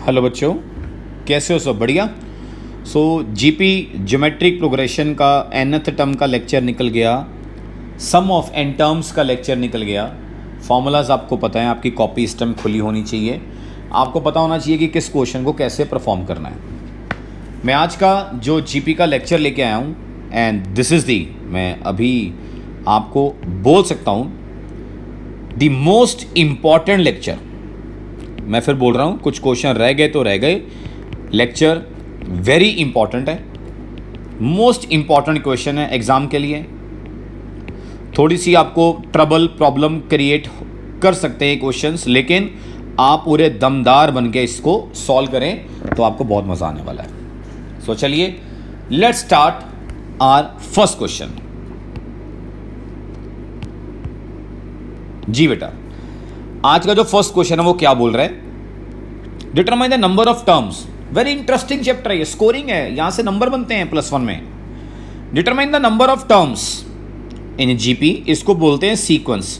Hello बच्चों, कैसे हो? सब बढ़िया। जीपी ज्योमेट्रिक प्रोग्रेशन का nth टर्म का लेक्चर निकल गया, सम ऑफ n टर्म्स का लेक्चर निकल गया। फॉर्मूलाज आपको पता है, आपकी कॉपी इस टाइम खुली होनी चाहिए। आपको पता होना चाहिए कि किस क्वेश्चन को कैसे परफॉर्म करना है। मैं आज का जो जीपी का लेक्चर लेके आया हूँ एंड दिस इज़ दी, मैं अभी आपको बोल सकता हूँ द मोस्ट इम्पॉर्टेंट लेक्चर। मैं फिर बोल रहा हूँ, कुछ क्वेश्चन रह गए तो रह गए। लेक्चर वेरी इंपॉर्टेंट है, मोस्ट इंपॉर्टेंट क्वेश्चन है एग्ज़ाम के लिए। थोड़ी सी आपको ट्रबल प्रॉब्लम क्रिएट कर सकते हैं क्वेश्चंस, लेकिन आप पूरे दमदार बन के इसको सॉल्व करें तो आपको बहुत मज़ा आने वाला है। सो चलिए, let's start our first question. जी बेटा, आज का जो फर्स्ट क्वेश्चन है वो क्या बोल रहा है? Determine the number of terms. Very interesting chapter है ये, स्कोरिंग है, यहां से नंबर बनते हैं +1 में। Determine the number of terms in GP, इसको बोलते हैं सीक्वेंस।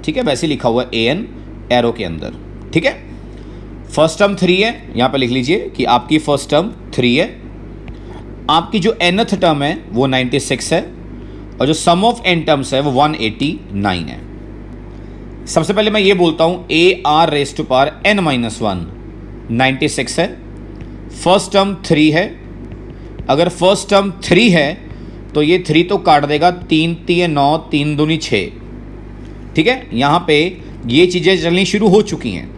ठीक है, वैसे लिखा हुआ है an एरो के अंदर। ठीक है, फर्स्ट टर्म 3 है, यहां पे लिख लीजिए कि आपकी फर्स्ट टर्म 3 है। आपकी जो nth टर्म है वो 96 है, और जो सम ऑफ n टर्म्स है वो 189 है। सबसे पहले मैं ये बोलता हूं AR⁻n-1 96 है, फर्स्ट टर्म 3 है। अगर फर्स्ट टर्म 3 है तो ये 3 तो काट देगा, 3 3 9, 3 दूनी 6। ठीक है, यहां पे ये चीज़ें चलनी शुरू हो चुकी हैं।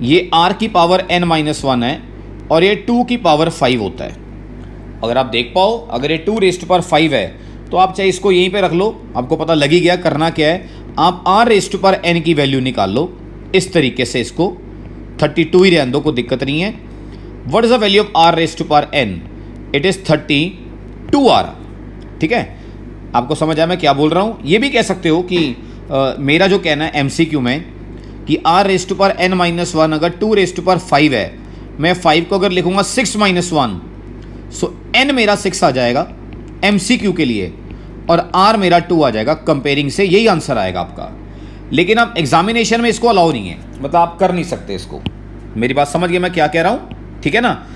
ये r की पावर n-1 है और ये 2 की पावर 5 होता है। अगर आप देख पाओ, अगर ये 2⁵ है तो आप चाहे इसको यहीं पे रख लो, आपको पता लग ही गया करना क्या है। आप r⁻n की वैल्यू निकाल लो इस तरीके से, इसको 32 ही रहने दो, कोई दिक्कत नहीं है। What is the value of r⁻n? It is 32r। ठीक है, आपको समझ आया मैं क्या बोल रहा हूं? ये भी कह सकते हो कि मेरा जो कहना है MCQ में कि r⁻n-1 अगर 2⁵ है, मैं 5 को अगर लिखूंगा 6-1, सो n मेरा 6 आ जाएगा MCQ के लिए और r मेरा 2 आ जाएगा। कंपेयरिंग से यही आंसर आएगा आपका। लेकिन अब एग्जामिनेशन में इसको अलाउ नहीं है, मतलब आप कर नहीं सकते इसको। मेरी बात समझ गए मैं क्या कह रहा हूं? ठीक है ना,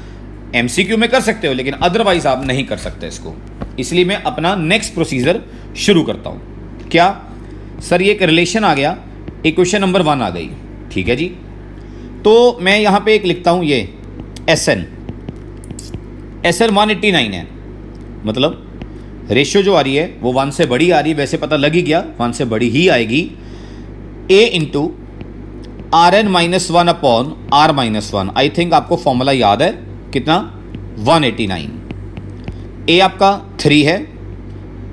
MCQ में कर सकते हो लेकिन अदरवाइज आप नहीं कर सकते इसको। इसलिए मैं अपना नेक्स्ट प्रोसीजर शुरू करता हूं। क्या सर, ये एक रिलेशन आ गया, इक्वेशन नंबर 1 आ गई। ठीक है जी, तो मैं यहां पे एक लिखता हूं, ये SN 189 है, मतलब रेशियो जो आ रही है वो 1 से बड़ी आ रही है। वैसे पता लग ही गया 1 से बड़ी ही आएगी। a into Rn-1 upon r-1। I think आपको फॉर्मूला याद है, कितना? 189। a आपका 3 है,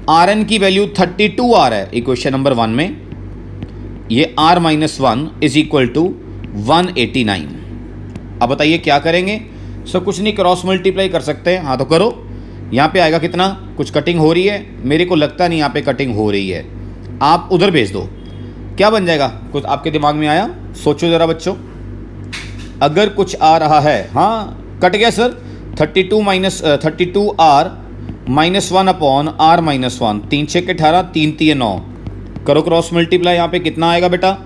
Rn की वैल्यू 32r है इक्वेशन नंबर 1 में। ये r-1 इज इक्वल टू 189। अब बताइए क्या करेंगे? सो कुछ नहीं, क्रॉस मल्टीप्लाई कर सकते हैं। हाँ तो करो। यहाँ पे आएगा कितना? कुछ कटिंग हो रही है, मेरे को लगता नहीं यहाँ पे कटिंग हो रही है, आप उधर भेज दो। क्या बन जाएगा? कुछ आपके दिमाग में आया? सोचो ज़रा बच्चों, अगर कुछ आ रहा है। हाँ, कट गया सर। 32r-1 upon r-1, 3 6 18, 3 3 9। करो क्रॉस मल्टीप्लाई। यहाँ पे कितना आएगा बेटा?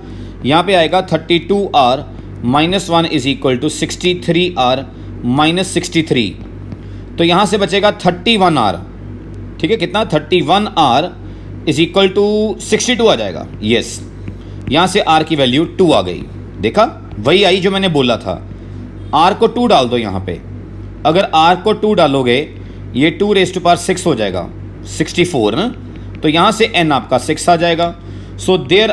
यहाँ पे आएगा 32r-1 is equal to 63r-63। तो यहाँ से बचेगा 31r। ठीक है, कितना? 31r इज इक्वल टू 62 आ जाएगा। यस, यहाँ से r की वैल्यू 2 आ गई। देखा, वही आई जो मैंने बोला था। r को 2 डाल दो यहाँ पे। अगर r को 2 डालोगे ये 2⁻6 हो जाएगा, 64 ना। तो यहाँ से n आपका 6 आ जाएगा। So there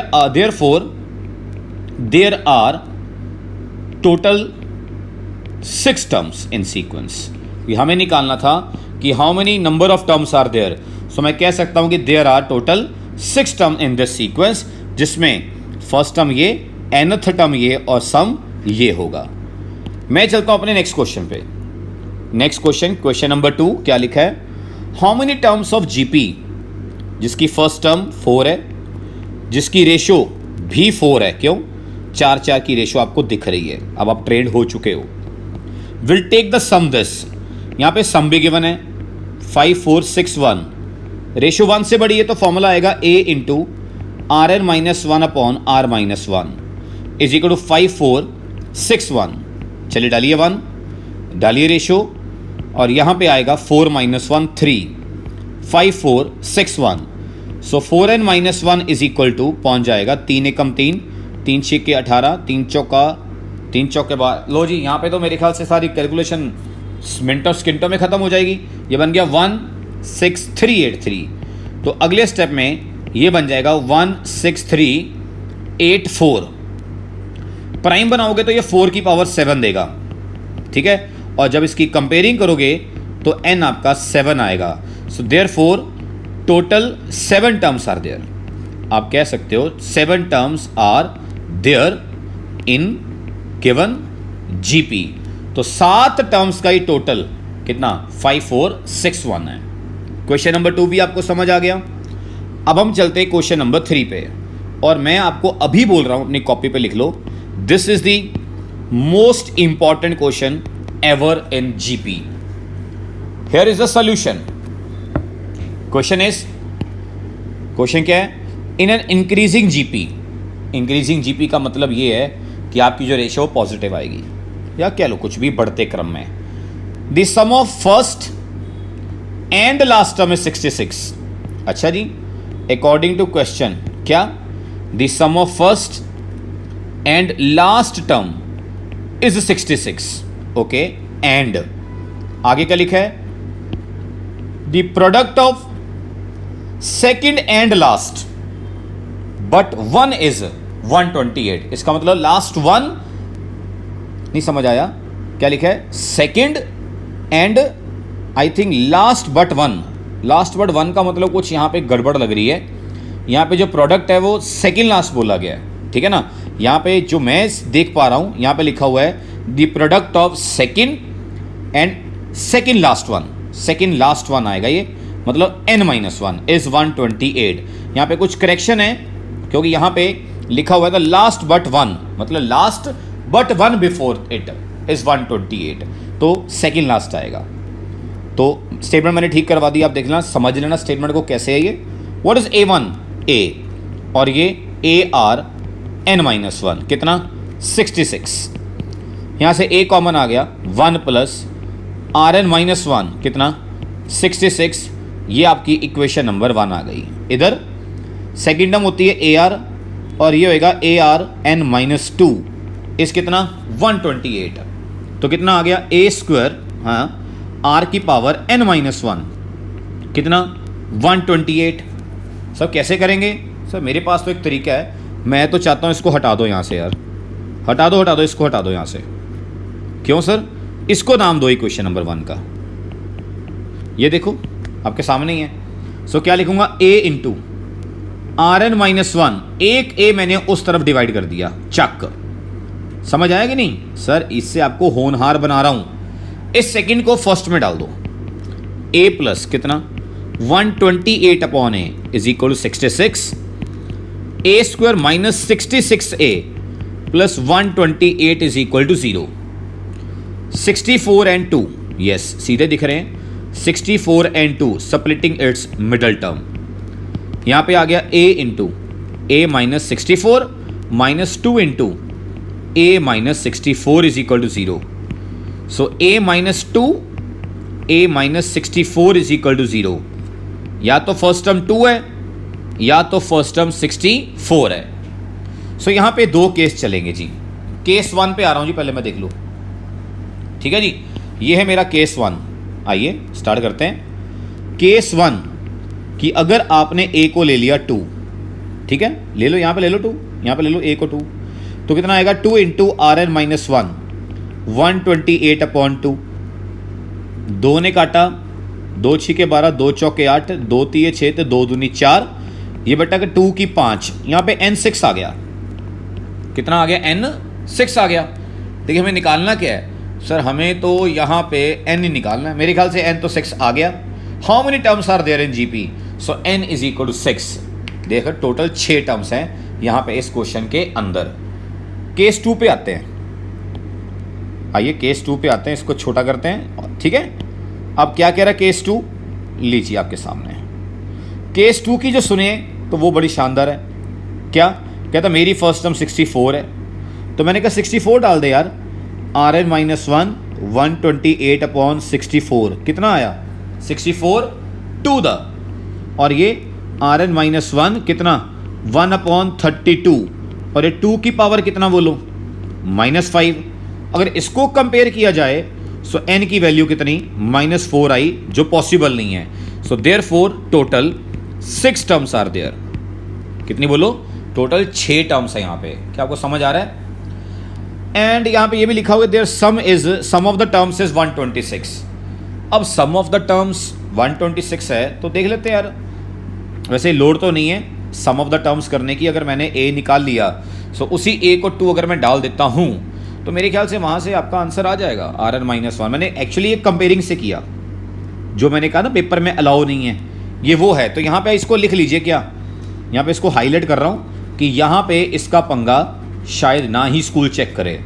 are total 6 terms in sequence. हमें निकालना था कि how many number of terms are there. So मैं कह सकता हूं कि there are total 6 term in this sequence, जिसमें फर्स्ट टर्म ये, nth टर्म ये और सम ये होगा। मैं चलता हूं अपने नेक्स्ट क्वेश्चन पे। नेक्स्ट क्वेश्चन नंबर 2 क्या लिखा है? How many terms of GP, जिसकी फर्स्ट टर्म 4 है, जिसकी रेशियो भी 4 है। क्यों? 4 की रेशियो आपको दिख रही है, अब आप ट्रेंड हो चुके हो। Will take the sum this. यहाँ पे सम भी गिवन है 5 4 6 1। रेशियो 1 से बड़ी है तो फॉर्मूला आएगा a into Rn-1 upon r-1 is equal to 5 4 6 1। चलिए डालिए 1, डालिए रेशो, और यहाँ पे आएगा 4 - 1 3, 5 4 6 1। सो 4n - 1 इज इक्वल टू पहुँच जाएगा 3 एकम 3, 3 6 18, 3 चौके बाद लो जी, यहाँ पे तो मेरे ख्याल से सारी कैलकुलेशन मिनटों सेकंडों में ख़त्म हो जाएगी। ये बन गया 16383। तो अगले स्टेप में ये बन जाएगा 16384। प्राइम बनाओगे तो ये 4 की पावर 7 देगा, ठीक है। और जब इसकी कंपेयरिंग करोगे तो n आपका 7 आएगा। So therefore total 7 terms are there. आप कह सकते हो 7 terms are there in given GP. तो 7 टर्म्स का ही टोटल कितना 5461 है। क्वेश्चन नंबर 2 भी आपको समझ आ गया। अब हम चलते हैं क्वेश्चन नंबर 3 पे, और मैं आपको अभी बोल रहा हूं, अपनी कॉपी पे लिख लो, this is the most important question ever in GP. Here is the solution. Question क्या है? In an increasing GP. Increasing GP का मतलब ये है कि आपकी जो रेशियो पॉजिटिव आएगी, या कह लो कुछ भी बढ़ते क्रम में। The sum of first and last term is 66। अच्छा जी, अकॉर्डिंग टू क्वेश्चन क्या? The sum of first and last term is 66। Okay, and आगे क्या लिखा है? The product of second and last but 1 is 128। इसका मतलब लास्ट 1 नहीं समझ आया क्या लिखा है? Second and I think last but 1। Last but 1 का मतलब कुछ यहाँ पे गड़बड़ लग रही है। यहाँ पे जो प्रोडक्ट है वो सेकेंड लास्ट बोला गया है, ठीक है ना। यहाँ पे जो मैं देख पा रहा हूँ, यहाँ पे लिखा हुआ है the product of second and second last 1। Second last 1 आएगा ये, मतलब n - 1 इज 128। यहाँ पे कुछ करेक्शन है, क्योंकि यहाँ पे लिखा हुआ था लास्ट बट 1, मतलब last but 1 before it is 128, तो सेकेंड लास्ट आएगा। तो स्टेटमेंट मैंने ठीक करवा दी, आप देख लेना, समझ लेना स्टेटमेंट को कैसे है ये। What is A1? A, और ये AR n - 1 कितना 66। यहाँ से A कॉमन आ गया, 1 प्लस Rn - 1 कितना 66। ये आपकी इक्वेशन नंबर 1 आ गई। इधर सेकेंड टर्म होती है AR, और ये होएगा ARn - 2 इस कितना 128। तो कितना आ गया A स्क्वायर, हाँ, R की पावर n - 1 कितना 128। सब कैसे करेंगे सर? मेरे पास तो एक तरीका है, मैं तो चाहता हूँ इसको हटा दो यहाँ से यार, हटा दो इसको, हटा दो यहाँ से। क्यों सर? इसको नाम दो इक्वेशन नंबर 1 का। ये देखो आपके सामने ही है। सो क्या लिखूंगा? A इंटू Rn - 1, एक A मैंने उस तरफ डिवाइड कर दिया, चक। समझ आया कि नहीं सर? इससे आपको होनहार बना रहा हूं। इस सेकंड को फर्स्ट में डाल दो। A प्लस कितना 128 upon A is equal to 66। A square minus 66A plus 128 is equal to 0। 64 and 2, yes सीधे दिख रहे हैं। 64 and 2 splitting its middle term. यहां पे आ गया A into A minus 64 minus 2 into A minus 64 is equal to 0। So A minus 2 A minus 64 is equal to 0। या तो फर्स्ट टर्म 2 है या तो फर्स्ट टर्म 64 है। सो यहां पे दो केस चलेंगे जी। केस 1 पे आ रहा हूं जी, पहले मैं देख लूं, ठीक है जी। ये है मेरा केस 1। आइए स्टार्ट करते हैं। केस 1 कि अगर आपने A को ले लिया 2, ठीक है, ले लो, यहां पे ले लो 2, यहां पे ले लो A को 2, तो कितना आएगा 2 इंटू Rn - 1 128 अपॉन 2। 2 ने काटा, 2 6 12, 2 चौके 8, 2 3 6, तो 2 दूनी 4, ये बटा के 2 की 5। यहाँ पे n6 आ गया। कितना आ गया? n6 आ गया। देखिए हमें निकालना क्या है सर? हमें तो यहाँ पे n ही निकालना है। मेरे ख्याल से n तो 6 आ गया। How many terms are there in GP? So n is equal to 6। देखो टोटल 6 टर्म्स हैं यहाँ पे इस क्वेश्चन के अंदर। केस 2 पे आते हैं। आइए केस 2 पे आते हैं, इसको छोटा करते हैं, ठीक है। अब क्या कह रहा है केस 2? लीजिए आपके सामने केस 2 की जो सुने तो वो बड़ी शानदार है। क्या कहता? मेरी फर्स्ट टर्म 64 है, तो मैंने कहा 64 डाल दे यार। आर एन माइनस वन 128/64 कितना आया 64 टू द, और ये आर एन माइनस वन कितना 1/32, और ये 2 की पावर कितना बोलो -5। अगर इसको कंपेयर किया जाए सो n की वैल्यू कितनी -4 आई, जो पॉसिबल नहीं है। So therefore total 6 terms are there. कितनी बोलो टोटल 6 टर्म्स है यहाँ पे। क्या आपको समझ आ रहा है? एंड यहाँ पे ये भी लिखा हुआ है there sum of the terms is 126। अब सम ऑफ द टर्म्स 126 है तो देख लेते हैं यार, वैसे लोड तो नहीं है सम ऑफ द टर्म्स करने की। अगर मैंने a निकाल लिया सो उसी a को 2 अगर मैं डाल देता हूँ तो मेरे ख्याल से वहाँ से आपका आंसर आ जाएगा आर एन माइनस वन। मैंने एक्चुअली एक कंपेयरिंग से किया, जो मैंने कहा ना पेपर में अलाउ नहीं है, ये वो है। तो यहाँ पे इसको लिख लीजिए, क्या यहाँ पे इसको हाईलाइट कर रहा हूँ कि यहाँ पे इसका पंगा शायद ना ही स्कूल चेक करे।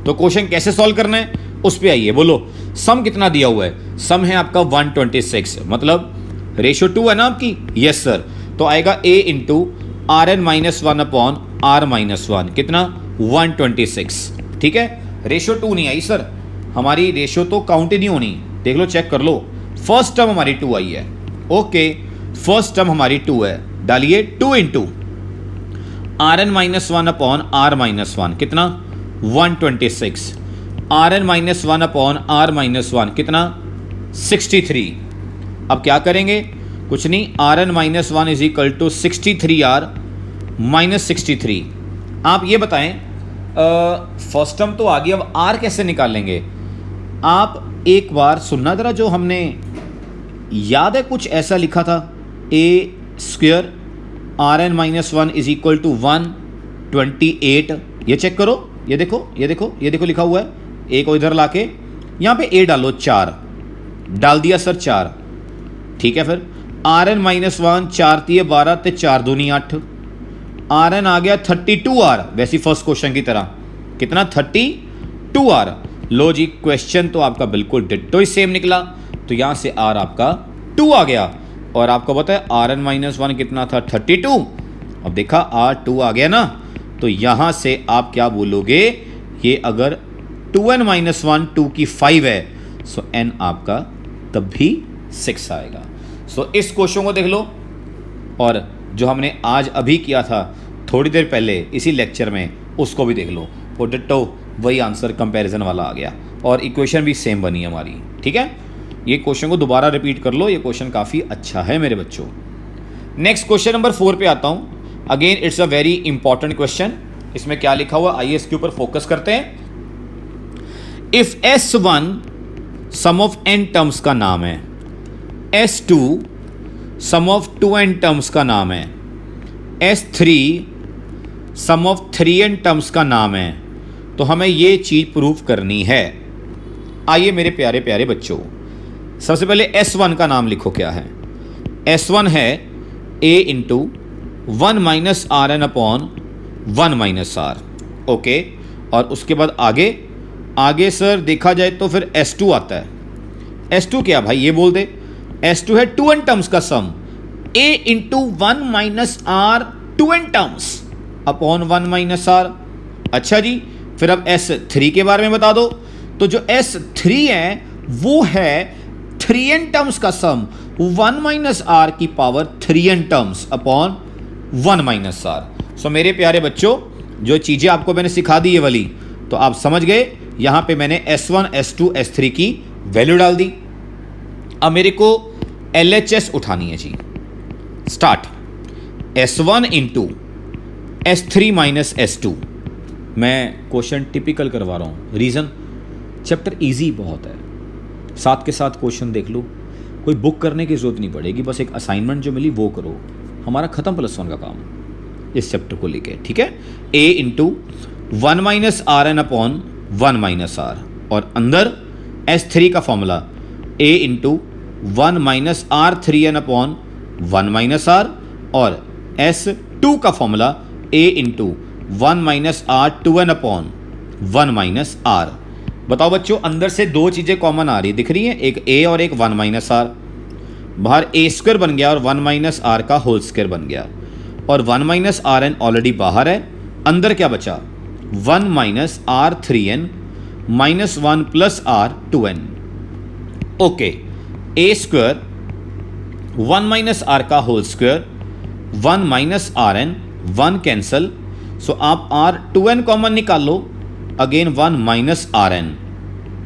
तो क्वेश्चन कैसे सॉल्व करना है उस पे आइए। बोलो सम कितना दिया हुआ है? सम है आपका 126, मतलब रेशियो 2 है ना आपकी। Yes sir. तो आएगा a into r n minus one upon r minus one, कितना 126। ठीक है, रेशियो 2 नहीं आई सर, हमारी रेशियो तो काउंट ही नहीं होनी। देख लो, चेक कर लो, फर्स्ट टर्म हमारी 2 आई है। ओके, फर्स्ट टर्म हमारी 2 है, डालिए 2 into r n minus one upon r minus one, कितना 126। R n minus one upon r minus one कितना 63। अब क्या करेंगे? कुछ नहीं, r n minus one is equal to 63 r minus 63। आप ये बताएं, फर्स्ट टर्म तो आ गई, अब आर कैसे निकालेंगे? आप एक बार सुनना जरा, जो हमने याद है कुछ ऐसा लिखा था, a square r n minus one is equal to 128। ये चेक करो, ये देखो, ये देखो, ये देखो लिखा हुआ है। ए को इधर लाके यहाँ पे ए डालो, 4 डाल दिया सर, 4। ठीक है, फिर आर एन माइनस वन 4 × 12 ते 4 दूनी 8। आर एन आ गया 32 आर, वैसी फर्स्ट क्वेश्चन की तरह, कितना 32 आर। लो जी, क्वेश्चन तो आपका बिल्कुल डिट्टो ही सेम निकला। तो यहां से आर आपका 2 आ गया, और आपको पता है आर एन माइनस वन कितना था 32। अब देखा आर 2 आ गया ना, तो यहां से आप क्या बोलोगे? ये अगर 2n माइनस वन 2 की 5 है, सो n आपका तब भी 6 आएगा। सो इस क्वेश्चन को देख लो, और जो हमने आज अभी किया था थोड़ी देर पहले इसी लेक्चर में, उसको भी देख लो। वो डिट्टो वही आंसर कंपैरिजन वाला आ गया, और इक्वेशन भी सेम बनी हमारी। ठीक है, ये क्वेश्चन को दोबारा रिपीट कर लो, ये क्वेश्चन काफ़ी अच्छा है मेरे बच्चों। नेक्स्ट क्वेश्चन नंबर 4 पे आता हूँ। Again it's a very important question. इसमें क्या लिखा हुआ, आइए इसके ऊपर फोकस करते हैं। If S1 sum of n terms का नाम है, S2 some of 2n terms का नाम है, S3 some of 3n terms का नाम है, तो हमें ये चीज़ प्रूव करनी है। आइए मेरे प्यारे प्यारे बच्चों, सबसे पहले S1 का नाम लिखो। क्या है? S1 है a into 1 minus r n upon 1 minus r. Okay, और उसके बाद आगे सर देखा जाए तो फिर S2 आता है। S2 क्या भाई, ये बोल दे। S2 है 2n टर्म्स का sum, a into 1 minus r 2n terms upon 1 minus r. अच्छा जी, फिर अब S3 के बारे में बता दो। तो जो S3 है वो है 3n टर्म्स का सम, 1 माइनस आर की power 3n terms upon 1 minus r. So मेरे प्यारे बच्चों, जो चीज़ें आपको मैंने सिखा दी ये वाली, तो आप समझ गए। यहाँ पे मैंने S1, S2, S3 की वैल्यू डाल दी। अब मेरे को LHS उठानी है जी। Start. S1 into S3 minus S2। मैं क्वेश्चन टिपिकल करवा रहा हूँ, रीज़न चैप्टर इजी बहुत है, साथ के साथ क्वेश्चन देख लो, कोई बुक करने की ज़रूरत नहीं पड़ेगी, बस एक असाइनमेंट जो मिली वो करो, हमारा ख़त्म +1 का काम इस चैप्टर को लेके। ठीक है, a into 1 minus r n upon 1 minus r, और अंदर S3 का formula a into 1 minus r 3n upon 1 minus r, और S2 का formula a into 1 minus r 2n upon 1 minus r. बताओ बच्चों, अंदर से दो चीज़ें कॉमन आ रही दिख रही हैं, एक a और एक 1 माइनस आर। बाहर a स्क्वायर बन गया और 1 माइनस आर का होल स्क्वायर बन गया, और 1 माइनस आर एन ऑलरेडी बाहर है। अंदर क्या बचा? 1 minus r 3n -1 plus r 2n। Okay, a square 1 minus r का whole square 1 minus r n, 1 cancel, so आप आर 2n कॉमन निकाल लो, अगेन 1 माइनस आर एन,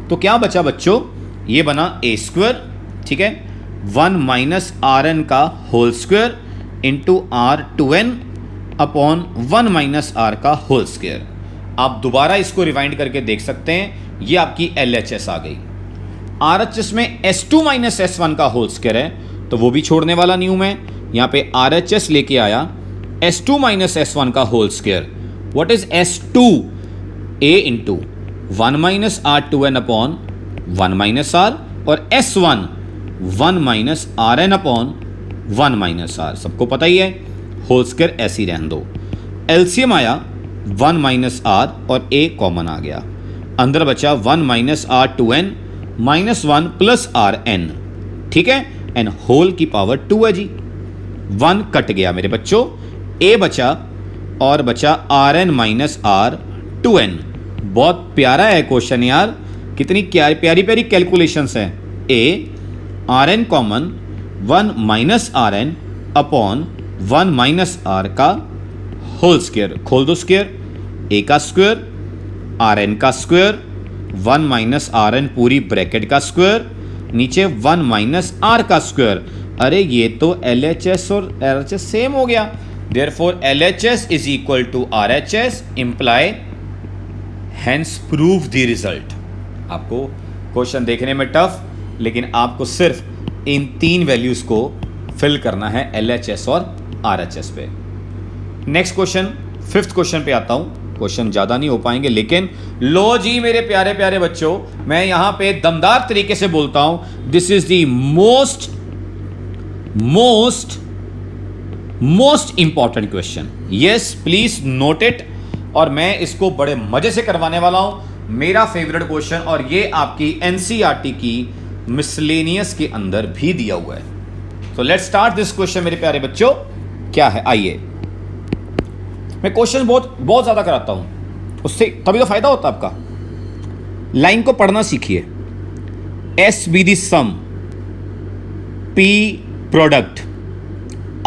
तो क्या बचा बच्चों, ये बना ए स्क्वायर, ठीक है, 1 माइनस आर एन का whole square into r 2n upon 1 minus r का होल स्क्वायर। आप दोबारा इसको रिवाइंड करके देख सकते हैं, ये आपकी LHS आ गई। RHS में S2 माइनस S1 का होल स्क्वायर है, तो वो भी छोड़ने वाला नहीं हूं मैं, यहां पे RHS लेके आया S2 माइनस S1 का whole square. What is S2? A into 1 minus r 2n upon 1 minus r, और S1 1 minus r n upon 1 minus r, सबको पता ही है, होल स्क्वायर ऐसे ही रहने दो। एलसीएम आया 1 माइनस आर और ए कॉमन आ गया, अंदर बचा 1 minus r 2n minus 1 plus r n, ठीक है, एन होल की पावर 2 है जी। 1 कट गया मेरे बच्चों, ए बचा और बचा are n minus r 2n। बहुत प्यारा है क्वेश्चन यार, कितनी प्यारी प्यारी कैलकुलेशंस हैं। A r n common 1 minus r n upon 1 minus r का होल स्क्वायर, खोल दो स्क्वायर, ए का स्क्वायर आर एन का स्क्वायर 1 माइनस आर एन पूरी ब्रैकेट का स्क्वायर, नीचे 1 माइनस आर का स्क्वायर। अरे ये तो LHS और RHS सेम हो गया, therefore LHS is equal to RHS imply, hence prove the result. आपको क्वेश्चन देखने में टफ, लेकिन आपको सिर्फ इन 3 वैल्यूज को फिल करना है LHS और RHS पे। नेक्स्ट क्वेश्चन, 5th क्वेश्चन पे आता हूं। क्वेश्चन ज़्यादा नहीं हो पाएंगे, लेकिन लो जी मेरे प्यारे प्यारे बच्चों, मैं यहां पे दमदार तरीके से बोलता हूं, this is the most important question. Yes, please note it, और मैं इसको बड़े मजे से करवाने वाला हूं, मेरा फेवरेट क्वेश्चन, और ये आपकी NCERT की मिसलेनियस के अंदर भी दिया हुआ है। तो लेट्स स्टार्ट दिस क्वेश्चन मेरे प्यारे बच्चों। क्या है, आइए, मैं क्वेश्चन बहुत ज्यादा कराता हूं, उससे तभी तो फायदा होता है आपका। लाइन को पढ़ना सीखिए। S be the sum, P product,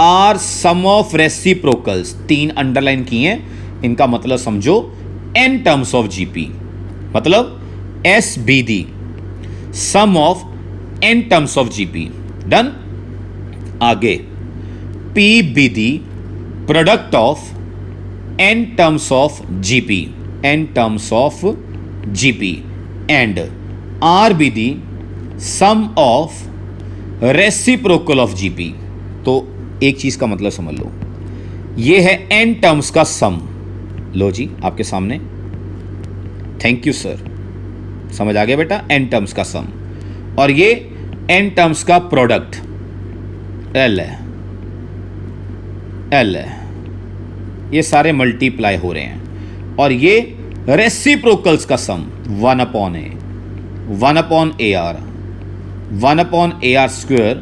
R sum of reciprocals, 3 underline किए हैं, इनका मतलब समझो n टर्म्स ऑफ GP, मतलब S be the sum of n terms of GP, done. आगे P be the product of n terms of GP, n terms of GP, and R be the sum of reciprocal of GP। तो एक चीज का मतलब समझ लो, ये है n terms का सम, लो जी आपके सामने, थैंक यू सर, समझ आ गया बेटा, n टर्म्स का सम, और ये n टर्म्स का प्रोडक्ट L है, ये सारे मल्टीप्लाई हो रहे हैं, और ये रेसिप्रोकल्स का सम 1 upon a, 1 upon a r, 1 upon a r square,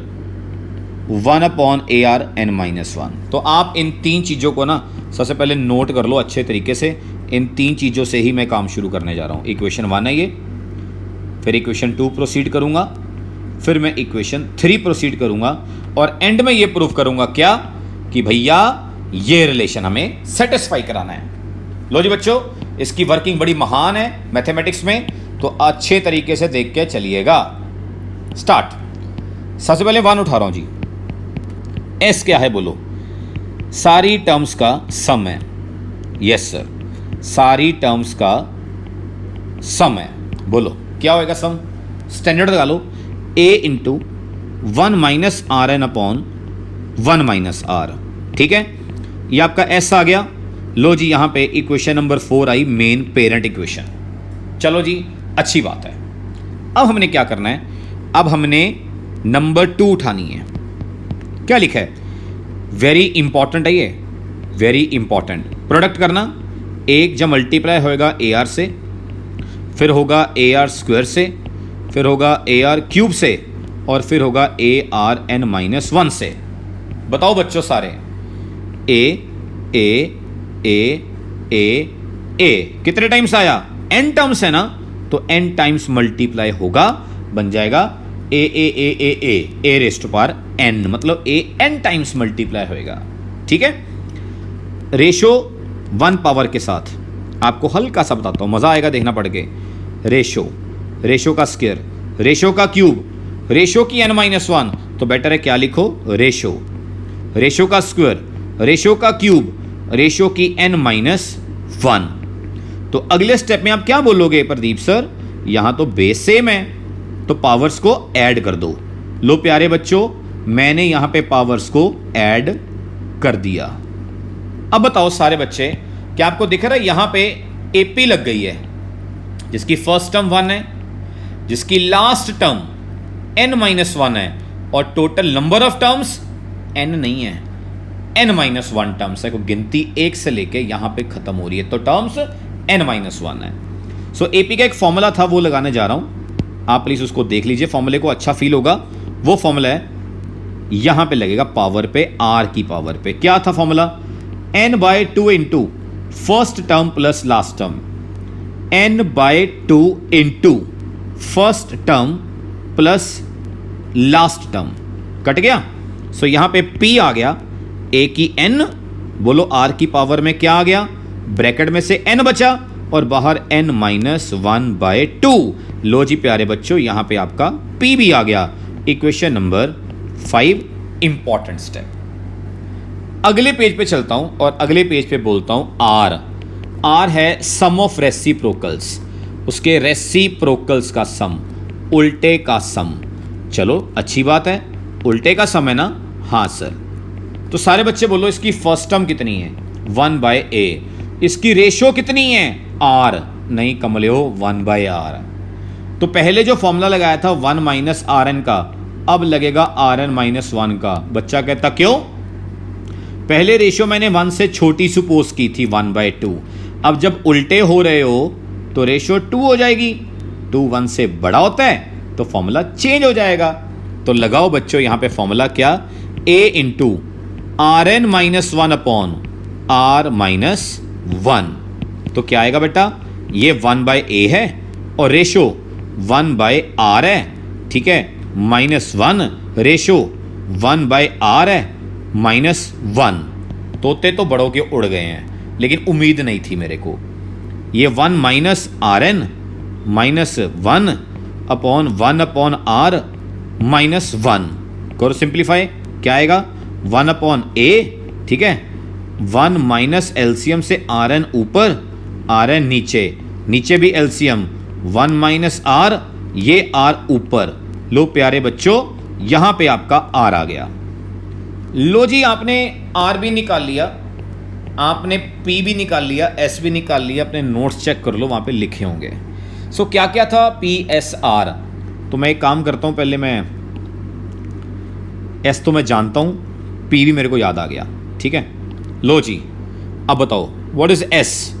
1 upon a r n minus 1। तो आप इन 3 चीज़ों को ना सबसे पहले नोट कर लो अच्छे तरीके से, इन 3 चीज़ों से ही मैं काम शुरू करने जा रहा हूँ। इक्वेशन 1 है ये, फिर इक्वेशन 2 प्रोसीड करूँगा, फिर मैं इक्वेशन 3 प्रोसीड करूँगा, और एंड में ये प्रूफ करूँगा क्या, कि भैया ये रिलेशन हमें सेटिस्फाई कराना है। लो जी बच्चों, इसकी वर्किंग बड़ी महान है मैथमेटिक्स में, तो अच्छे तरीके से देख के चलिएगा। स्टार्ट। सबसे पहले 1 उठा रहा हूं जी, S क्या है बोलो, सारी टर्म्स का सम है। यस सर, सारी टर्म्स का सम है, बोलो क्या होएगा सम, स्टैंडर्ड लगा लो, A into 1 minus r n upon 1 minus r, ठीक है, ये आपका S आ गया। लो जी यहां पे इक्वेशन नंबर 4 आई, मेन पेरेंट इक्वेशन। चलो जी अच्छी बात है। अब हमने क्या करना है, अब हमने नंबर 2 उठानी है। क्या लिखा है, वेरी इंपॉर्टेंट है ये, वेरी इंपॉर्टेंट। प्रोडक्ट करना, एक जब मल्टीप्लाई होएगा ए आर से, फिर होगा ए आर स्क्वायर से, फिर होगा ए आर क्यूब से, और फिर होगा ए आर एन माइनस 1 से। बताओ बच्चों सारे, ए ए ए ए ए कितने टाइम्स आया, एन टर्म्स है ना, तो n टाइम्स मल्टीप्लाई होगा, बन जाएगा ए रेस्ट पावर n, मतलब a n टाइम्स मल्टीप्लाई होएगा। ठीक है, रेशो 1 पावर के साथ आपको हल्का सा बताता हूँ, मज़ा आएगा देखना पड़ के। रेशो का स्क्वायर, रेशो का क्यूब, रेशो की n-1, तो बेटर है क्या लिखो, रेशो का स्क्वायर, रेशो का क्यूब, रेशो की n-1। तो अगले स्टेप में आप क्या बोलोगे प्रदीप सर, यहां तो बेस सेम है तो पावर्स को ऐड कर दो। लो प्यारे बच्चों, मैंने यहां पे पावर्स को ऐड कर दिया। अब बताओ सारे बच्चे, क्या आपको दिख रहा है यहां पे एपी लग गई है, जिसकी फर्स्ट टर्म 1 है, जिसकी लास्ट टर्म n-1 है, और total number of terms n नहीं है, n-1 टर्म्स है। को गिनती 1 से लेके यहां पे खत्म हो रही है, तो टर्म्स n-1 है। सो एपी का एक फॉर्मूला था, वो लगाने जा रहा हूं, आप प्लीज उसको देख लीजिए, फॉर्मूले को अच्छा फील होगा। वो फॉर्मूला है यहां पे लगेगा पावर पे, r की पावर पे। क्या था formula, n/2 into first term plus last term, n/2 into first term plus last term, cut गया। सो यहां पे p आ गया, a की n, बोलो r की पावर में क्या आ गया, ब्रैकेट में से n बचा और बाहर n-1/2। लो जी प्यारे बच्चों, यहां पे आपका p भी आ गया। Equation number 5, important step. अगले पेज पे चलता हूं और अगले पेज पे बोलता हूं r है सम ऑफ रेसिप्रोकल्स, उसके रेसिप्रोकल्स का सम, उल्टे का सम। चलो अच्छी बात है, उल्टे का सम है ना, हाँ सर। तो सारे बच्चे बोलो इसकी फर्स्ट टर्म कितनी है, 1/a। इसकी रेशो कितनी है, r, नहीं कमले हो, 1/r। तो पहले जो फॉर्मूला लगाया था 1 - rn का, अब लगेगा rn-1 का। बच्चा कहता क्यों, पहले रेशियो मैंने 1 से छोटी सुपोज की थी 1/2, अब जब उल्टे हो रहे हो तो रेशियो 2 हो जाएगी, 2 1 से बड़ा होता है तो फॉर्मूला चेंज हो जाएगा। तो लगाओ बच्चों यहां पे फॉर्मूला क्या, a into rn-1 upon r-1। तो क्या आएगा बेटा, ये 1/a है और रेशो 1/r है, ठीक है, -1, रेशो 1/r है, -1। तोते तो बड़ों के उड़ गए हैं, लेकिन उम्मीद नहीं थी मेरे को। ये 1 - rn -1 अपॉन 1/r -1 करो सिंप्लीफाई, क्या आएगा, 1/a, ठीक है, 1 माइनस एलसीएम से rn ऊपर, rn नीचे, नीचे भी एलसीएम, 1 - r, ये r ऊपर। लो प्यारे बच्चों, यहां पे आपका r आ गया। लो जी, आपने r भी निकाल लिया, आपने p भी निकाल लिया, s भी निकाल लिया, अपने नोट्स चेक कर लो, वहां पे लिखे होंगे। सो क्या क्या था, p s r। तो मैं एक काम करता हूं, पहले मैं s तो मैं जानता हूं, p भी मेरे को याद आ गया, ठीक है। लो जी, अब बताओ what is s,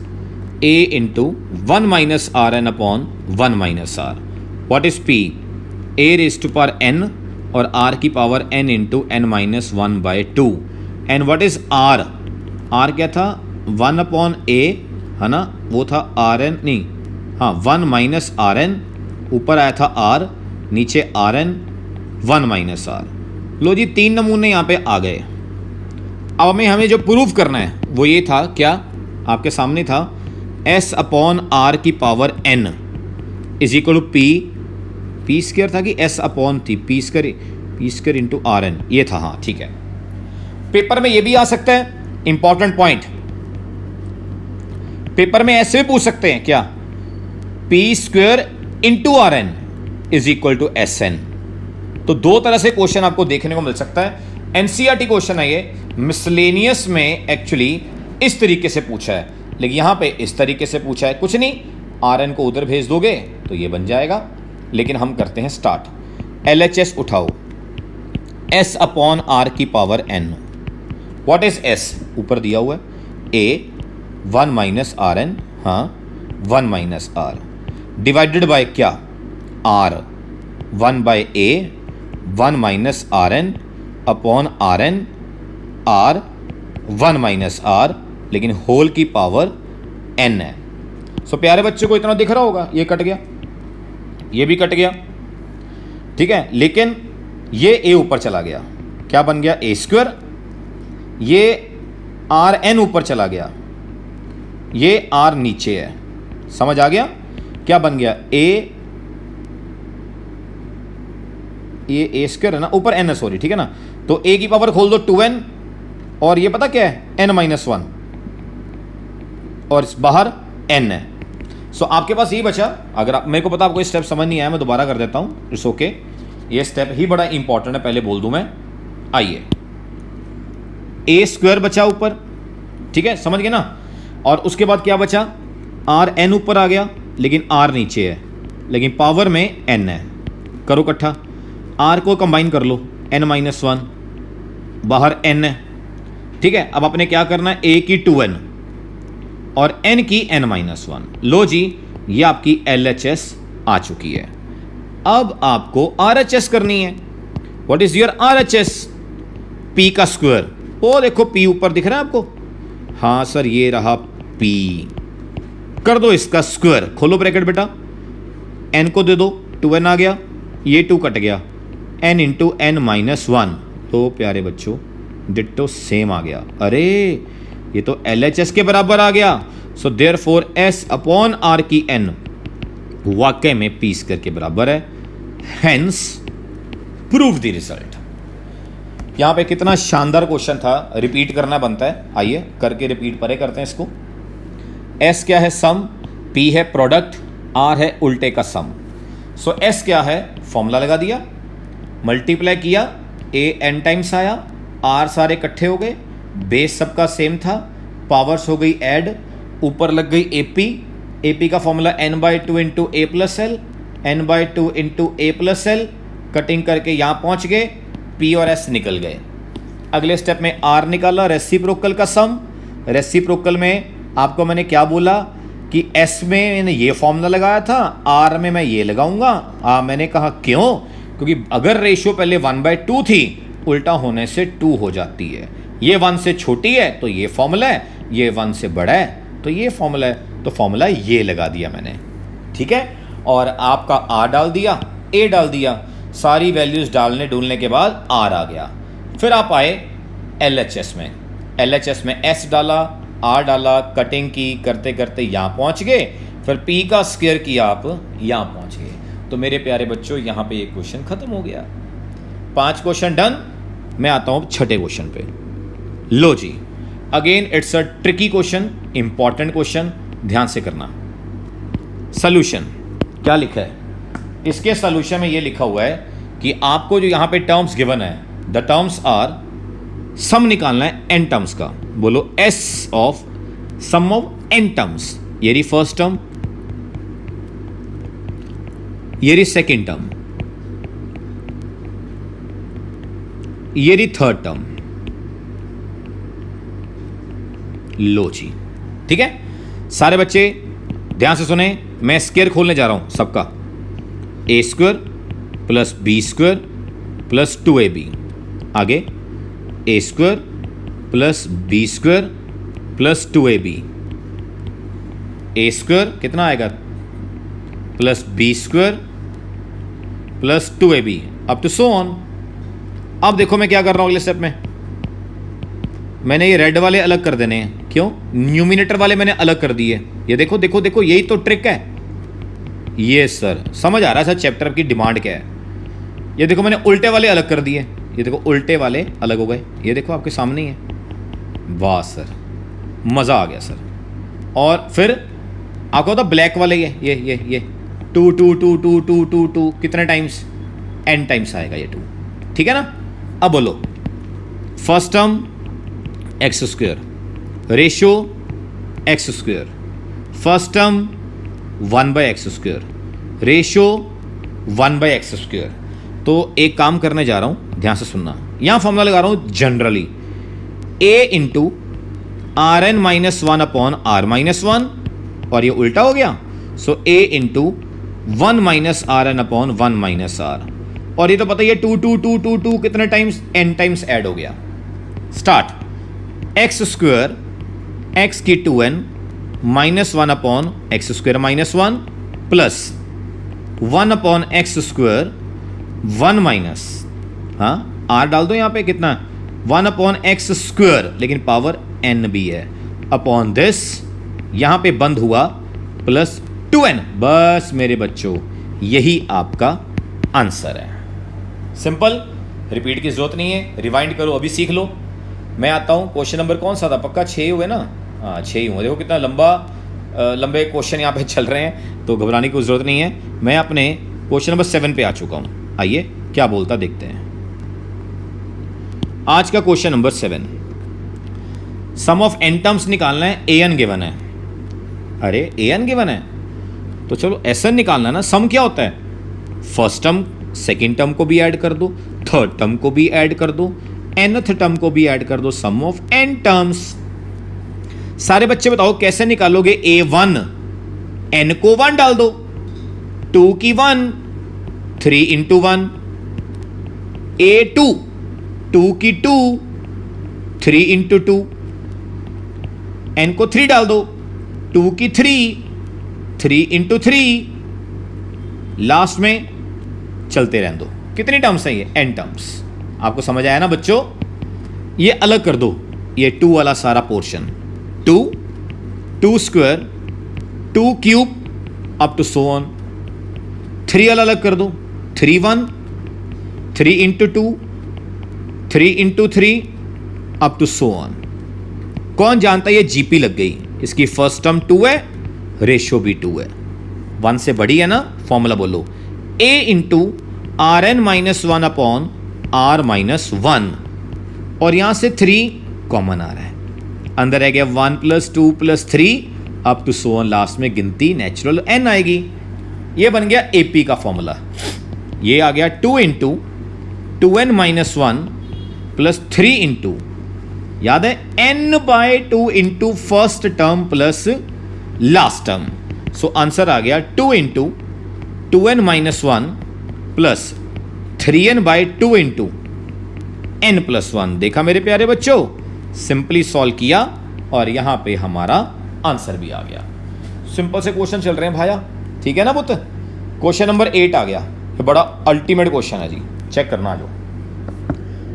a into 1 - rn upon 1 - r। What is p, a raise to power n और r की power n into n-1/2। And what is r, r क्या था, 1/a है ना, वो था rn, नहीं हाँ 1 - rn, ऊपर आया था r, नीचे rn, 1 - r। लो जी, 3 नमूने यहाँ पे आ गए। अब हमें जो प्रूफ करना है वो ये था, क्या आपके सामने था, s अपॉन r की power n is equal to p square था कि s अपॉन थी, p स्क्वायर इंटू rn, ये था, हाँ ठीक है। पेपर में ये भी आ सकता है, इंपॉर्टेंट पॉइंट, पेपर में ऐसे भी पूछ सकते हैं क्या, p square into rn is equal to sn। तो दो तरह से क्वेश्चन आपको देखने को मिल सकता है। एनसीईआरटी क्वेश्चन है ये, मिसलेनियस में एक्चुअली इस तरीके से पूछा है, लेकिन यहां पे इस तरीके से पूछा है। कुछ नहीं, rn को उधर भेज दोगे तो ये बन जाएगा। लेकिन हम करते हैं स्टार्ट। LHS उठाओ, s अपॉन r की power n। What is s, ऊपर दिया हुआ है, a 1 - rn, हाँ 1 - r, डिवाइडेड बाय क्या, r, 1/a 1 - rn upon rn, r 1 - r, लेकिन होल की पावर n है। सो प्यारे बच्चों को इतना दिख रहा होगा, ये कट गया, ये भी कट गया, ठीक है। लेकिन ये ए ऊपर चला गया, क्या बन गया ए स्क्वायर, ये आर एन ऊपर चला गया, ये आर नीचे है, समझ आ गया, क्या बन गया ये स्क्वायर है ना, ऊपर एन है, सॉरी, ठीक है ना। तो ए की पावर खोल दो 2n, और ये पता क्या है n-1, और इस बाहर n है। सो आपके पास ये बचा, अगर आप, मेरे को पता आपको स्टेप समझ नहीं आया, मैं दोबारा कर देता हूं, इट्स ओके। ये स्टेप ही बड़ा इंपॉर्टेंट है, पहले बोल दूं मैं। आइए, ए स्क्वायर बचा ऊपर, ठीक है, समझ गए ना। और उसके बाद क्या बचा, आर एन ऊपर आ गया, लेकिन आर नीचे है, लेकिन पावर में एन है। करो इकट्ठा, आर को कंबाइन कर लो, n-1, बाहर n है, ठीक है। अब आपने क्या करना है, a की 2n और n की n-1। लो जी, ये आपकी LHS आ चुकी है। अब आपको RHS करनी है। What is your RHS? p का स्क्वायर। ओ देखो p ऊपर दिख रहा है आपको, हाँ सर ये रहा p, कर दो इसका स्क्वायर, खोलो ब्रैकेट बेटा, n को दे दो, 2n आ गया, ये 2 कट गया, n इंटू n-1। तो प्यारे बच्चों डिट्टो सेम आ गया, अरे ये तो LHS के बराबर आ गया। So therefore S upon R की n वाकई में p स्क्वायर के बराबर है, हेंस प्रूव द रिजल्ट। यहां पे कितना शानदार क्वेश्चन था, रिपीट करना बनता है, आइए करके रिपीट परे करते हैं इसको। S क्या है, सम, P है प्रोडक्ट, R है उल्टे का सम। सो S क्या है, फॉर्मूला लगा दिया, मल्टीप्लाई किया, A n टाइम्स आया, R सारे इकट्ठे हो गए, बेस सबका सेम था, पावर्स हो गई ऐड, ऊपर लग गई AP का formula n/2 into a plus L, n/2 into a plus L, cutting करके यहाँ पहुँच गए, P और S निकल गए। अगले स्टेप में R निकाला, रेसिप्रोकल का सम। रेसिप्रोकल में आपको मैंने क्या बोला कि S में मैंने ये फॉर्मूला लगाया था, R में मैं ये लगाऊंगा। मैंने कहा क्यों, क्योंकि अगर रेशियो पहले 1/2 थी, उल्टा होने से 2 हो जाती है, ये 1 से छोटी है तो ये फॉर्मूला है, ये 1 से बड़ा है तो ये फॉर्मूला है, तो फॉर्मूला ये लगा दिया मैंने, ठीक है। और आपका R डाल दिया, A डाल दिया, सारी वैल्यूज डालने डूलने के बाद R आ गया। फिर आप आए LHS में, LHS में S डाला, R डाला, कटिंग की, करते करते यहाँ पहुँच गए, फिर P का स्क्वायर किया, आप यहाँ पहुँच गए। तो मेरे प्यारे बच्चों यहाँ पे ये क्वेश्चन खत्म हो गया, 5 क्वेश्चन डन। मैं आता हूँ छठे क्वेश्चन पे। लो जी, again it's a tricky question, important question, ध्यान से करना। सॉल्यूशन क्या लिखा है, इसके सॉल्यूशन में ये लिखा हुआ है कि आपको जो यहाँ पे टर्म्स गिवन है, द टर्म्स आर, सम निकालना है n टर्म्स का। बोलो S of sum of n terms. ये रही फर्स्ट टर्म, ये रही सेकेंड टर्म, ये रही थर्ड टर्म। लो जी, ठीक है। सारे बच्चे ध्यान से सुने, मैं स्क्वायर खोलने जा रहा हूं सबका, a square plus b square plus 2ab, आगे a square plus b square plus 2ab, a square कितना आएगा plus b square plus 2ab up to so on. अब देखो मैं क्या कर रहा हूं अगले स्टेप में, मैंने ये रेड वाले अलग कर देने हैं, क्यों, न्यूमिनेटर वाले मैंने अलग कर दिए। ये देखो देखो देखो, यही तो ट्रिक है। ये सर समझ आ रहा है सर चैप्टर की डिमांड क्या है। ये देखो मैंने उल्टे वाले अलग कर दिए, ये देखो उल्टे वाले अलग हो गए, ये देखो आपके सामने ही है। वाह सर, मज़ा आ गया सर। और फिर आपको होता ब्लैक वाले, ये 2 2 2 2 2 2 2 कितने टाइम्स, n टाइम्स आएगा ये 2, ठीक है ना। अब बोलो, first term x square, ratio x square, first term 1/x square, ratio 1/x square. तो एक काम करने जा रहा हूं, ध्यान से सुनना, यहां फॉर्मूला लगा रहा हूं generally, a into Rn-1 upon R-1, और ये उल्टा हो गया, सो a into 1 minus Rn upon 1 minus R, और ये तो पता ही है 2 2 2 2 2 कितने टाइम्स, n टाइम्स ऐड हो गया। स्टार्ट, एक्स स्क्वायर एक्स की 2n minus 1 upon x square minus 1 plus 1 upon x square 1 minus, हाँ आर डाल दो यहाँ पे, कितना 1 अपॉन एक्स स्क्वायर, लेकिन पावर n भी है, अपॉन दिस यहाँ पे बंद हुआ प्लस 2n। बस मेरे बच्चों यही आपका आंसर है। सिंपल, रिपीट की जरूरत नहीं है, रिवाइंड करो, अभी सीख लो। मैं आता हूँ, क्वेश्चन नंबर कौन सा था, पक्का 6 हुए ना, हाँ 6 ही हुए। देखो कितना लंबे क्वेश्चन यहाँ पे चल रहे हैं, तो घबराने की ज़रूरत नहीं है। मैं अपने क्वेश्चन नंबर 7 पे आ चुका हूँ, आइए क्या बोलता देखते हैं। आज का question number 7, sum of n terms निकालना है, an गिवन है। अरे an गिवन है तो चलो sn निकालना ना। सम क्या होता है, फर्स्ट टर्म सेकेंड टर्म को भी ऐड कर दो, थर्ड टर्म को भी ऐड कर दो, nth टर्म को भी ऐड कर दो, सम ऑफ n टर्म्स। सारे बच्चे बताओ कैसे निकालोगे, a1 n को 1 डाल दो, 2 की 1, 3 इंटू 1, a2 2 की 2, 3 इंटू 2, n को 3 डाल दो, 2 की 3, 3 इंटू 3, लास्ट में चलते रहने दो। कितनी टर्म्स है ये, n टर्म्स। आपको समझ आया ना बच्चों, ये अलग कर दो, ये 2 वाला सारा portion, 2 2 square 2 cube up to so on. 3 वाला अलग कर दो, 3 1, 3 into 2, 3 into 3 up to so on. कौन जानता है ये जीपी लग गई, इसकी फर्स्ट टर्म 2 है, रेशियो भी 2 है, 1 से बड़ी है ना। फॉर्मूला बोलो, a into r n minus 1 upon r minus 1, और यहां से 3 कॉमन आ रहा है, अंदर आ गया 1 plus 2 plus 3 up to so on, last में गिनती नेचुरल n आएगी। ये बन गया AP का फॉर्मूला। ये आ गया 2 into 2n minus 1 plus 3 into, याद है n by 2 into first term plus last term. So answer आ गया 2 into 2n minus 1 plus 3n by 2 into n plus 1। देखा मेरे प्यारे बच्चों, सिंपली सॉल्व किया और यहां पे हमारा आंसर भी आ गया। सिंपल से क्वेश्चन चल रहे हैं भाया, ठीक है ना पुत्र। क्वेश्चन नंबर 8 आ गया, ये बड़ा अल्टीमेट क्वेश्चन है जी, चेक करना जो।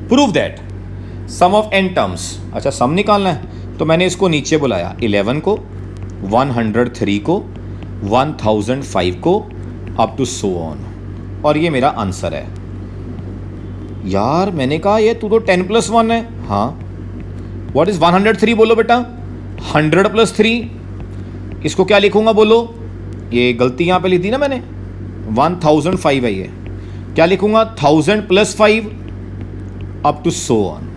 Prove that sum of n terms, अच्छा सम निकालना है तो मैंने इसको नीचे बुलाया, 11 को, 103 को, 1005 को अप टू सो ऑन, और ये मेरा आंसर है। यार मैंने कहा ये तू तो 10 प्लस 1 है, हाँ व्हाट इज 103 बोलो बेटा, 100 प्लस 3, इसको क्या लिखूंगा बोलो, ये गलती यहां पे लिख दी ना मैंने, 1005 है ये, क्या लिखूंगा 1000 plus 5 up to so on.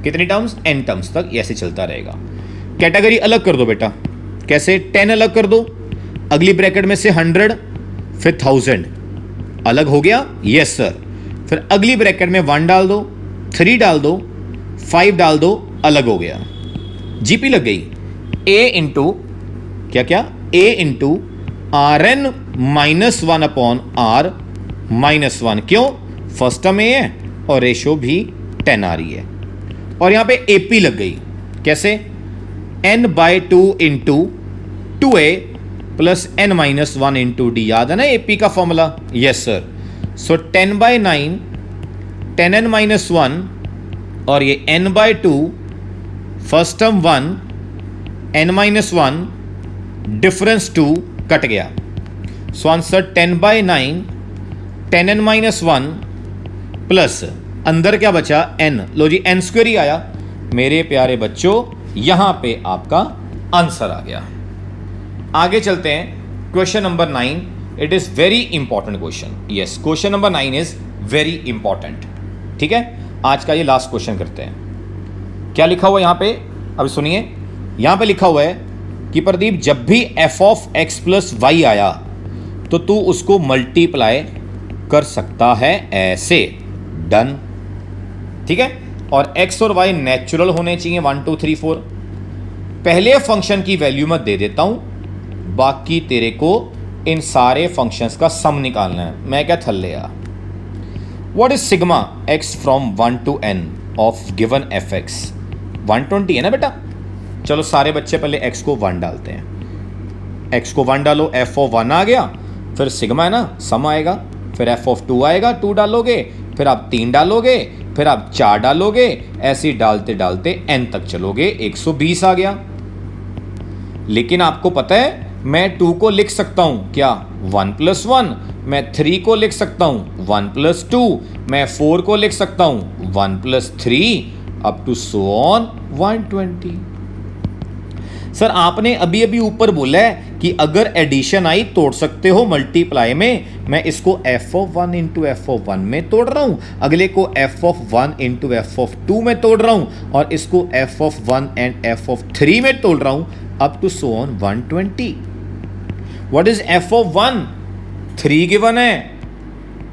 कितनी टर्म्स, n टर्म्स तक, ऐसे चलता रहेगा। कैटेगरी अलग कर दो बेटा, कैसे, 10 अलग कर दो, अगली ब्रैकेट में से 100, फिर 1000 अलग हो गया, यस सर, फिर अगली ब्रैकेट में 1 डाल दो, 3 डाल दो, 5 डाल दो, अलग हो गया, जीपी लग गई। a इंटू क्या क्या, a into r n minus 1 upon r minus 1, क्यों, फर्स्ट टर्म a है और रेशो भी 10 आ रही है, और यहां पे AP लग गई, कैसे, n by 2 into 2a plus n minus 1 into d, याद है ना AP का formula, yes sir. So 10 by 9 10n minus 1, और ये n by 2, first term 1, n minus 1, difference 2 cut गया, so answer 10 by 9 10n minus 1 plus अंदर क्या बचा n, लो जी n स्क्वायर ही आया। मेरे प्यारे बच्चों यहां पे आपका आंसर आ गया। आगे चलते हैं, question number 9, it is very important question, yes question number 9 is very important, ठीक है। आज का ये लास्ट क्वेश्चन करते हैं। क्या लिखा हुआ है यहां पे, अभी सुनिए, यहां पे लिखा हुआ है कि प्रदीप जब भी f of x plus y आया तो तू उसको मल्टीप्लाई कर सकता है ऐसे, डन, ठीक है। और x और y नेचुरल होने चाहिए, 1 2 3 4। पहले फंक्शन की वैल्यू मैं दे देता हूं, बाकी तेरे को इन सारे फंक्शंस का सम निकालना है। मैं क्या थल्ले यार, what is sigma x from 1 to n of given fx, 120 है ना बेटा। चलो सारे बच्चे पहले x को 1 डालते हैं, x को 1 डालो, f ऑफ 1 आ गया, फिर सिग्मा है ना, सम आएगा, फिर एफ ऑफ 2 आएगा, 2 डालोगे, फिर आप 3 डालोगे, फिर आप 4 डालोगे, ऐसे ही डालते डालते n तक चलोगे, 120 आ गया। लेकिन आपको पता है मैं 2 को लिख सकता हूं क्या, 1 + 1, मैं 3 को लिख सकता हूं 1 + 2, मैं 4 को लिख सकता हूं 1 + 3 up to so on 120। Sir आपने अभी अभी ऊपर बोला है कि अगर एडिशन आई तोड़ सकते हो मल्टीप्लाई में, मैं इसको f(1) इंटू f(1) में तोड़ रहा हूं, अगले को f(1) इंटू f(2) में तोड़ रहा हूं, और इसको f(1) एंड f(3) में तोड़ रहा हूं up to so on 120। What is f(1)? 3 given है,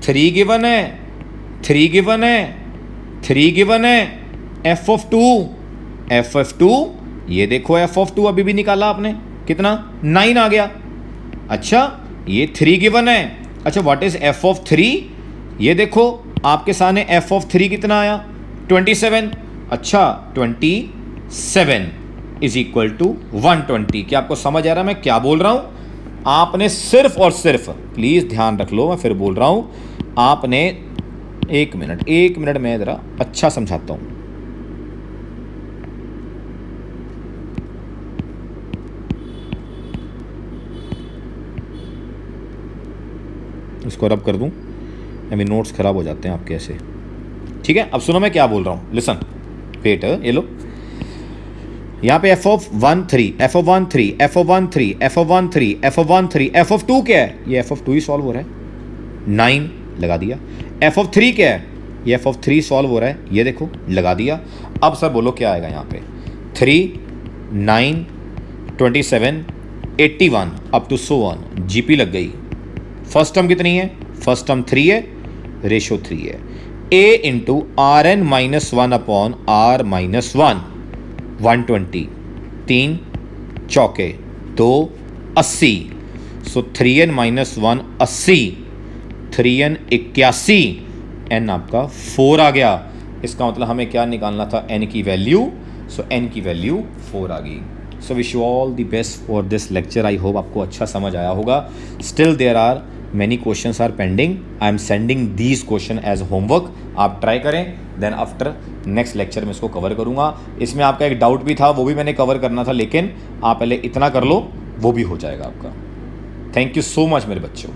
3 गिवन है, 3 गिवन है, 3 गिवन है। f(2), f(2) ये देखो f(2) अभी भी निकाला आपने, कितना, 9 आ गया। अच्छा ये 3 गिवन है। अच्छा व्हाट इज f(3)? ये देखो आपके सामने f(3) कितना आया, 27। अच्छा 27 इज इक्वल टू 120। क्या आपको समझ आ रहा है मैं क्या बोल रहा हूं? आपने सिर्फ और सिर्फ, प्लीज ध्यान रख लो, मैं फिर बोल रहा हूं, आपने एक मिनट मैं जरा अच्छा समझाता हूं। इसको रब कर दूं, अभी नोट्स खराब हो जाते हैं आपके ऐसे। ठीक है अब सुनो मैं क्या बोल रहा हूं, लिसन वेट, ये लो, यहां पे f(1) 3, f(1) 3, f(1) 3, f(1) 3, f(1) 3, f(2) क्या है, ये f(2) ही सॉल्व हो रहा है, 9 लगा दिया। f(3) क्या है, ये f(3) सॉल्व हो रहा है, ये देखो लगा दिया। अब सर बोलो क्या आएगा यहाँ पे, 3, 9, 27, 81 up to so on, GP लग गई। फर्स्ट टर्म कितनी है, फर्स्ट टर्म 3 है, रेशो 3 है, a into Rn-1 upon R-1, 120, 3 चौके 2, 80, सो 3n-1 80, 3n 81, n आपका 4 आ गया। इसका मतलब हमें क्या निकालना था, n की वैल्यू, सो n की वैल्यू 4 आ गई। So wish you all the best for this lecture, I hope आपको अच्छा समझ आया होगा। Still there are many questions are pending, I am sending these question as homework, आप ट्राई करें, देन आफ्टर नेक्स्ट लेक्चर में इसको कवर करूंगा। इसमें आपका एक डाउट भी था, वो भी मैंने कवर करना था, लेकिन आप पहले इतना कर लो, वो भी हो जाएगा आपका। थैंक यू सो मच मेरे बच्चों।